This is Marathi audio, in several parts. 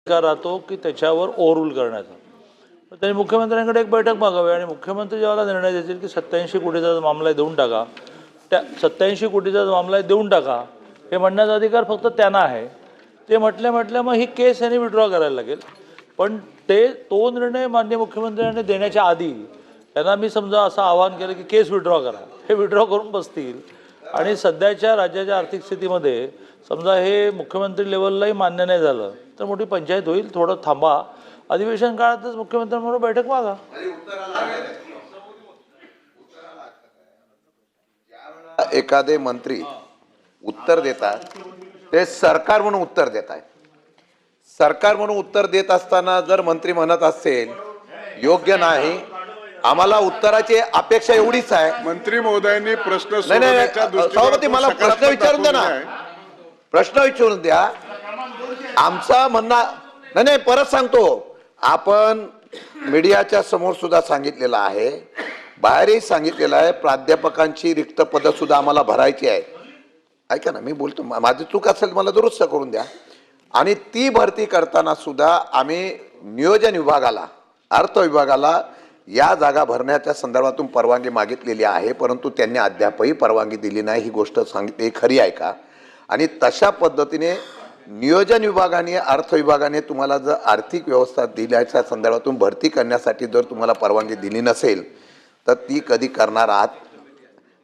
अधिकार राहतो की त्याच्यावर ओव्हररूल करण्याचा. तर त्यांनी मुख्यमंत्र्यांकडे एक बैठक मागावी आणि मुख्यमंत्री ज्यावेळेला निर्णय देतील की 87 कोटीचा मामला देऊन टाका, त्या 87 कोटीचा मामला देऊन टाका हे म्हणण्याचा अधिकार फक्त त्यांना आहे. ते म्हटल्या मग ही केस यांनी विड्रॉ करायला लागेल. पण तो निर्णय माननीय मुख्यमंत्र्यांनी देण्याच्या आधी त्यांना मी समजा असं आवाहन केलं की केस विड्रॉ करा, हे विड्रॉ करून बसतील आणि सध्याच्या राज्याच्या आर्थिक स्थितीमध्ये समजा हे मुख्यमंत्री लेवललाही मान्य नाही झालं तर मोठी पंचायत होईल. थोडं थांबा, अधिवेशन काळातच मुख्यमंत्र्यांबरोबर बैठक मागा. एखादे मंत्री उत्तर देतात ते सरकार म्हणून उत्तर देत आहे. सरकार म्हणून उत्तर देत असताना जर मंत्री म्हणत असेल योग्य नाही, आम्हाला उत्तराची अपेक्षा एवढीच आहे. मंत्री महोदयांनी प्रश्न सभापती मला प्रश्न विचारून द्या ना, प्रश्न विचारून द्या. आमचा म्हणणं नाही, परत सांगतो, आपण मीडियाच्या समोर सुद्धा सांगितलेलं आहे, बाहेरही सांगितलेलं आहे, प्राध्यापकांची रिक्त पदं सुद्धा आम्हाला भरायची आहे. ऐका ना, मी बोलतो, माझी चूक असेल मला दुरुस्त करून द्या. आणि ती भरती करताना सुद्धा आम्ही नियोजन विभागाला, अर्थ विभागाला या जागा भरण्याच्या संदर्भातून परवानगी मागितलेली आहे, परंतु त्यांनी अद्यापही परवानगी दिली नाही. ही गोष्ट सांगितली खरी आहे का? आणि तशा पद्धतीने नियोजन विभागाने, अर्थ विभागाने तुम्हाला जर आर्थिक व्यवस्था दिल्याच्या संदर्भातून भरती करण्यासाठी जर तुम्हाला परवानगी दिली नसेल तर ती कधी करणार आहात?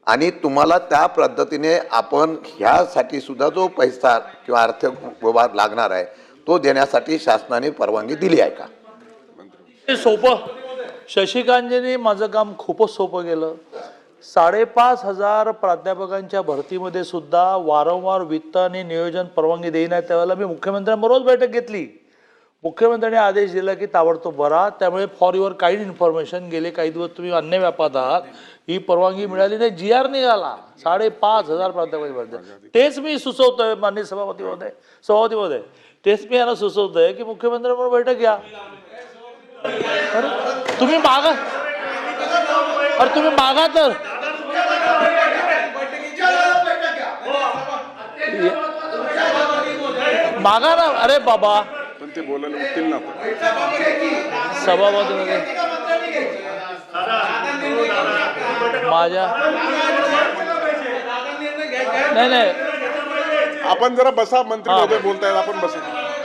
आणि तुम्हाला त्या पद्धतीने आपण ह्यासाठी सुद्धा जो पैसा किंवा आर्थिक व्यवहार लागणार आहे तो देण्यासाठी शासनाने परवानगी दिली आहे का? सोपं, शशिकांतजींनी माझं काम खूपच सोपं केलं. 5,500 प्राध्यापकांच्या भरतीमध्ये सुद्धा वारंवार वित्त आणि नियोजन परवानगी देईनात. त्यावेळेला मी मुख्यमंत्र्यांबरोबर बैठक घेतली. मुख्यमंत्र्यांनी आदेश दिला की ताबडतोब भरा. त्यामुळे फॉर युअर काइंड इन्फॉर्मेशन गेले काही दिवस तुम्ही अन्य व्यापात आहात, ही परवानगी मिळाली नाही. GR निघाला 5,500 प्राध्यापकांची भरती. तेच मी सुचवतोय माननीय सभापती महोदय, तेच मी यांना सुचवतोय की मुख्यमंत्र्यांबरोबर बैठक घ्या. तुम्ही मागा, अरे तुम्ही मागा तर मागा ना. अरे बाबा, पण ते बोलायला उठतील ना सभापती माझ्या नाही, आपण जरा बसा. मंत्री महोदय बोलतायत, आपण बसा.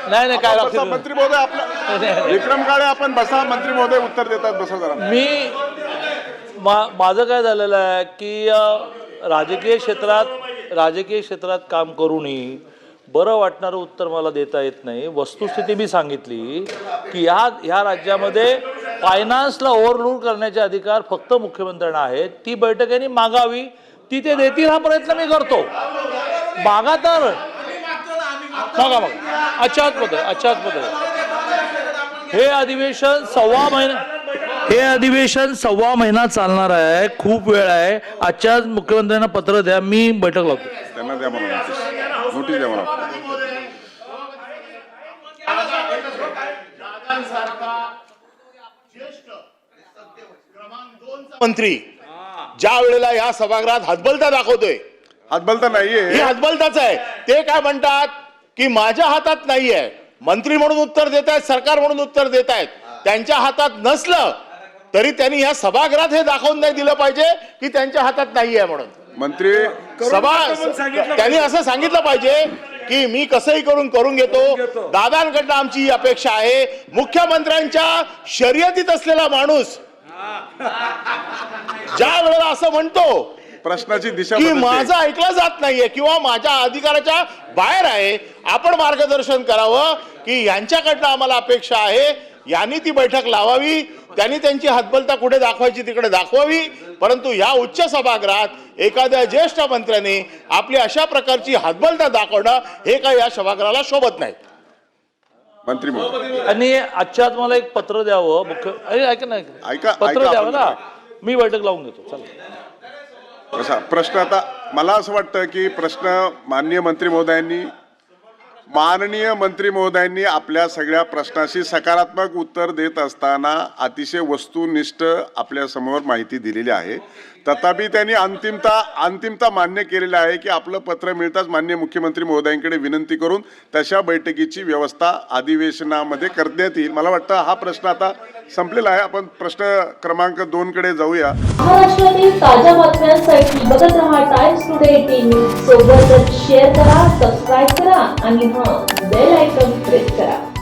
नाही काय बसा मंत्री महोदय, आपलं विक्रम काळे आपण बसा. मंत्री महोदय उत्तर देतात, बसा जरा. मी माझं काय झालेलं आहे की राजकीय क्षेत्रात काम करूनही बरं वाटणारं उत्तर मला देता येत नाही. वस्तुस्थिती मी सांगितली की ह्या राज्यामध्ये फायनान्सला ओव्हररूल करण्याचे अधिकार फक्त मुख्यमंत्र्यांना आहेत. ती बैठकांनी मागावी, ती ते देतील हा प्रयत्न मी करतो. मागा तर मागा. अच्छाच पद हे अधिवेशन सव्वा महिना चालणार आहे. खूप वेळ आहे. आजच्याच मुख्यमंत्र्यांना पत्र द्या, मी बैठक लावतो. त्यांना द्या मला नोटीस द्या मला. मंत्री ज्या वेळेला या सभागृहात हतबलता दाखवतोय, हतबलता नाहीये, ही हतबलताच आहे. ते काय म्हणतात की माझ्या हातात नाहीये. मंत्री म्हणून उत्तर देत आहेत, सरकार म्हणून उत्तर देत आहेत. त्यांच्या हातात नसलं तरी त्यांनी या सभागृहात हे दाखवून नाही दिलं पाहिजे की त्यांच्या हातात नाहीये म्हणून. मंत्री त्यांनी असं सांगितलं पाहिजे की मी कसंही करून घेतो. दादांकडनं आमची ही अपेक्षा आहे. मुख्यमंत्र्यांच्या शर्यतीत असलेला माणूस ज्या वेळेला असं म्हणतो प्रश्नाची दिशा की माझं ऐकलं जात नाहीये किंवा माझ्या अधिकाराच्या बाहेर आहे, आपण मार्गदर्शन करावं की यांच्याकडनं आम्हाला अपेक्षा आहे, यांनी ती बैठक लावावी, त्यांनी त्यांची हतबलता कुठे दाखवायची तिकडे दाखवावी. परंतु या उच्च सभागृहात एखाद्या ज्येष्ठ मंत्र्याने आपली अशा प्रकारची हतबलता दाखवणं हे काय या सभागृहाला शोभत नाही. मंत्री महोदय आणि आजच्यात मला एक पत्र द्यावं. पत्र द्यावं ना, मी बैठक लावून देतो. चला बसा. प्रश्न आता मला असं वाटतं की प्रश्न माननीय मंत्री महोदयांनी माननीय मंत्री महोदयांनी आपल्या सगळ्या प्रश्नाशी सकारात्मक उत्तर देत असताना अतिशय वस्तुनिष्ठ आपल्या समोर माहिती दिलेली आहे. तथापि त्यांनी अंतिमता मान्य केलेली आहे की आपलं पत्र मिळताच माननीय मुख्यमंत्री महोदयांकडे विनंती करून तशा बैठकीची व्यवस्था अधिवेशनामध्ये करण्यात येईल. मला वाटतं हा प्रश्न आता संपलेला आहे. आपण प्रश्न क्रमांक 2 कडे जाऊया. महाराष्ट्रातील ताज्या बातम्यांसाठी बघत रहा टाइम्स टुडे 18 न्यूज. सोबतच शेअर करा, सबस्क्राईब करा आणि बेल आयकॉन प्रेस करा.